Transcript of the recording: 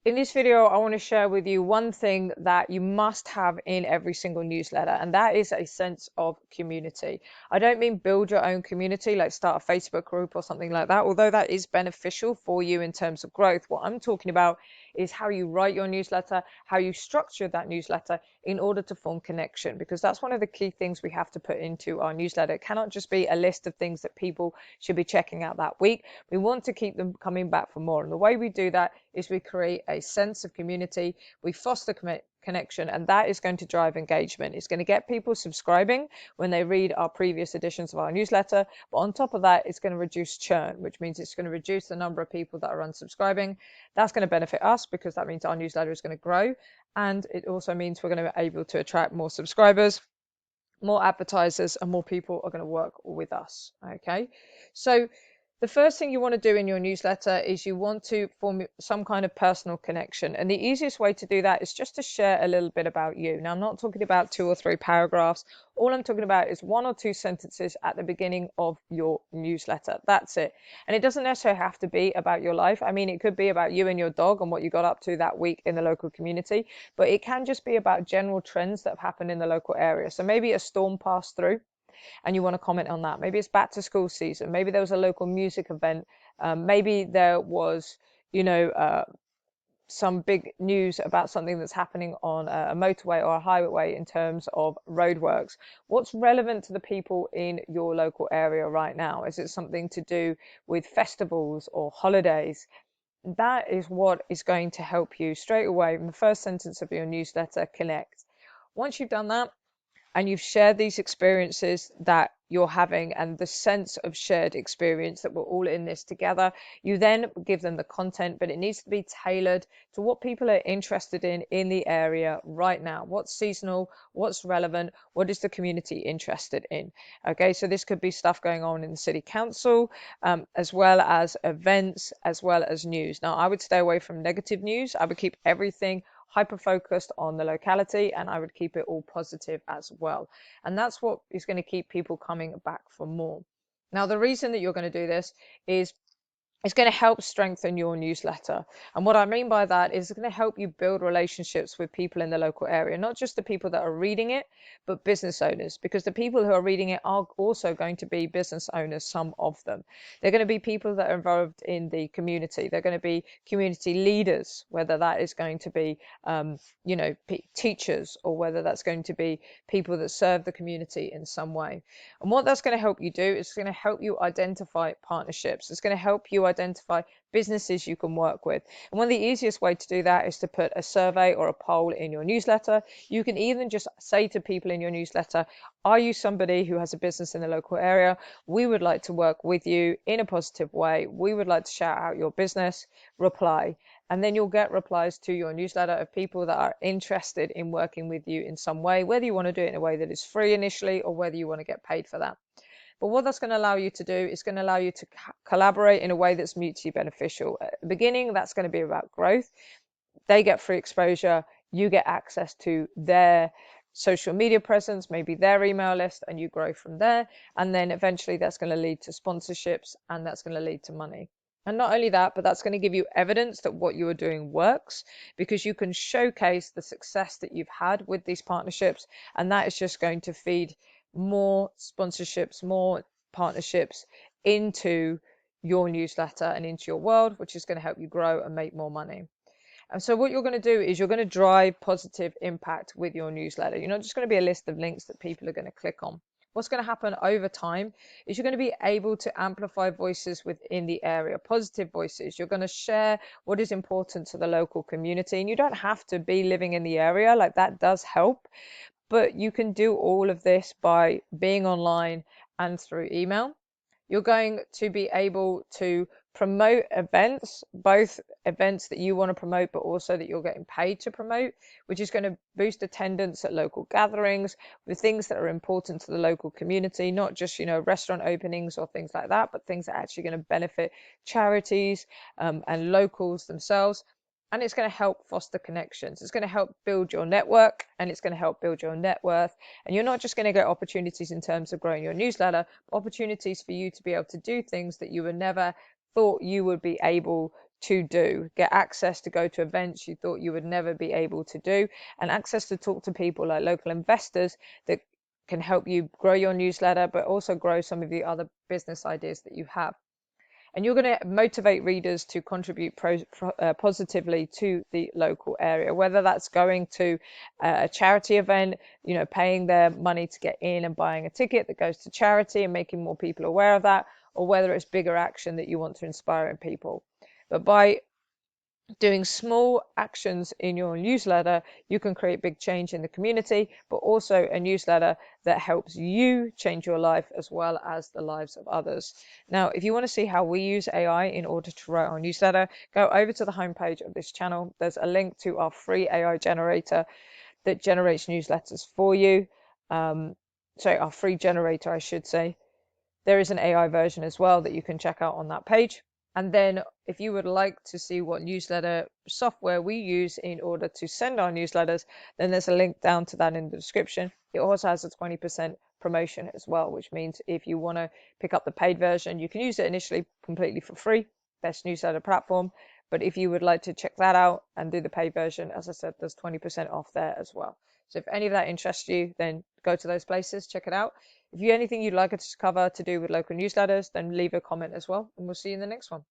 In this video, I want to share with you one thing that you must have in every single newsletter, and that is a sense of community. I don't mean build your own community, like start a Facebook group or something like that, although that is beneficial for you in terms of growth. What I'm talking about is how you write your newsletter, how you structure that newsletter in order to form connection, because that's one of the key things we have to put into our newsletter. It cannot just be a list of things that people should be checking out that week. We want to keep them coming back for more. And the way we do that is we create a sense of community, we foster connection, and that is going to drive engagement. It's going to get people subscribing when they read our previous editions of our newsletter, but on top of that, it's going to reduce churn, which means it's going to reduce the number of people that are unsubscribing. That's going to benefit us because that means our newsletter is going to grow, and it also means we're going to be able to attract more subscribers, more advertisers, and more people are going to work with us. Okay, so the first thing you want to do in your newsletter is you want to form some kind of personal connection. And the easiest way to do that is just to share a little bit about you. Now, I'm not talking about 2 or 3 paragraphs. All I'm talking about is 1 or 2 sentences at the beginning of your newsletter. That's it. And it doesn't necessarily have to be about your life. I mean, it could be about you and your dog and what you got up to that week in the local community, but it can just be about general trends that have happened in the local area. So maybe a storm passed through and you want to comment on that. Maybe it's back to school season. Maybe there was a local music event. Maybe there was, you know, some big news about something that's happening on a motorway or a highway in terms of roadworks. What's relevant to the people in your local area right now? Is it something to do with festivals or holidays? That is what is going to help you straight away in the first sentence of your newsletter connect. Once you've done that, and you've shared these experiences that you're having and the sense of shared experience that we're all in this together, you then give them the content, but it needs to be tailored to what people are interested in the area right now. What's seasonal, what's relevant, what is the community interested in? Okay, so this could be stuff going on in the city council, as well as events, as well as news. Now, I would stay away from negative news. I would keep everything hyper focused on the locality, and I would keep it all positive as well. And that's what is going to keep people coming back for more. Now, the reason that you're going to do this is it's going to help strengthen your newsletter. And what I mean by that is it's going to help you build relationships with people in the local area, not just the people that are reading it, but business owners, because the people who are reading it are also going to be business owners, some of them. They're going to be people that are involved in the community. They're going to be community leaders, whether that is going to be, teachers, or whether that's going to be people that serve the community in some way. And what that's going to help you do is going to help you identify partnerships. It's going to help you identify businesses you can work with. And one of the easiest way to do that is to put a survey or a poll in your newsletter. You can even just say to people in your newsletter, are you somebody who has a business in the local area? We would like to work with you in a positive way. We would like to shout out your business. Reply. And then you'll get replies to your newsletter of people that are interested in working with you in some way, whether you want to do it in a way that is free initially or whether you want to get paid for that. But what that's going to allow you to do is going to allow you to collaborate in a way that's mutually beneficial. At the beginning, that's going to be about growth. They get free exposure, you get access to their social media presence, maybe their email list, and you grow from there. And then eventually that's going to lead to sponsorships, and that's going to lead to money. And not only that, but that's going to give you evidence that what you are doing works, because you can showcase the success that you've had with these partnerships. And that is just going to feed more sponsorships, more partnerships into your newsletter and into your world, which is going to help you grow and make more money. And so what you're going to do is you're going to drive positive impact with your newsletter. You're not just going to be a list of links that people are going to click on. What's going to happen over time is you're going to be able to amplify voices within the area, positive voices. You're going to share what is important to the local community. And you don't have to be living in the area, like that does help. But you can do all of this by being online and through email. You're going to be able to promote events, both events that you want to promote, but also that you're getting paid to promote, which is going to boost attendance at local gatherings with things that are important to the local community, not just, restaurant openings or things like that, but things that are actually going to benefit charities and locals themselves. And it's going to help foster connections. It's going to help build your network, and it's going to help build your net worth. And you're not just going to get opportunities in terms of growing your newsletter, but opportunities for you to be able to do things that you were never thought you would be able to do, get access to go to events you thought you would never be able to do, and access to talk to people like local investors that can help you grow your newsletter, but also grow some of the other business ideas that you have. And you're going to motivate readers to contribute positively to the local area, whether that's going to a charity event, paying their money to get in and buying a ticket that goes to charity and making more people aware of that, or whether it's bigger action that you want to inspire in people. But by doing small actions in your newsletter, you can create big change in the community, but also a newsletter that helps you change your life as well as the lives of others. Now, if you want to see how we use AI in order to write our newsletter, go over to the homepage of this channel. There's a link to our free AI generator that generates newsletters for you. Our free generator, I should say. There is an AI version as well that you can check out on that page. And then if you would like to see what newsletter software we use in order to send our newsletters, then there's a link down to that in the description. It also has a 20% promotion as well, which means if you want to pick up the paid version, you can use it initially completely for free. Best newsletter platform. But if you would like to check that out and do the paid version, as I said, there's 20% off there as well. So if any of that interests you, then go to those places, check it out. If you have anything you'd like us to cover to do with local newsletters, then leave a comment as well, and we'll see you in the next one.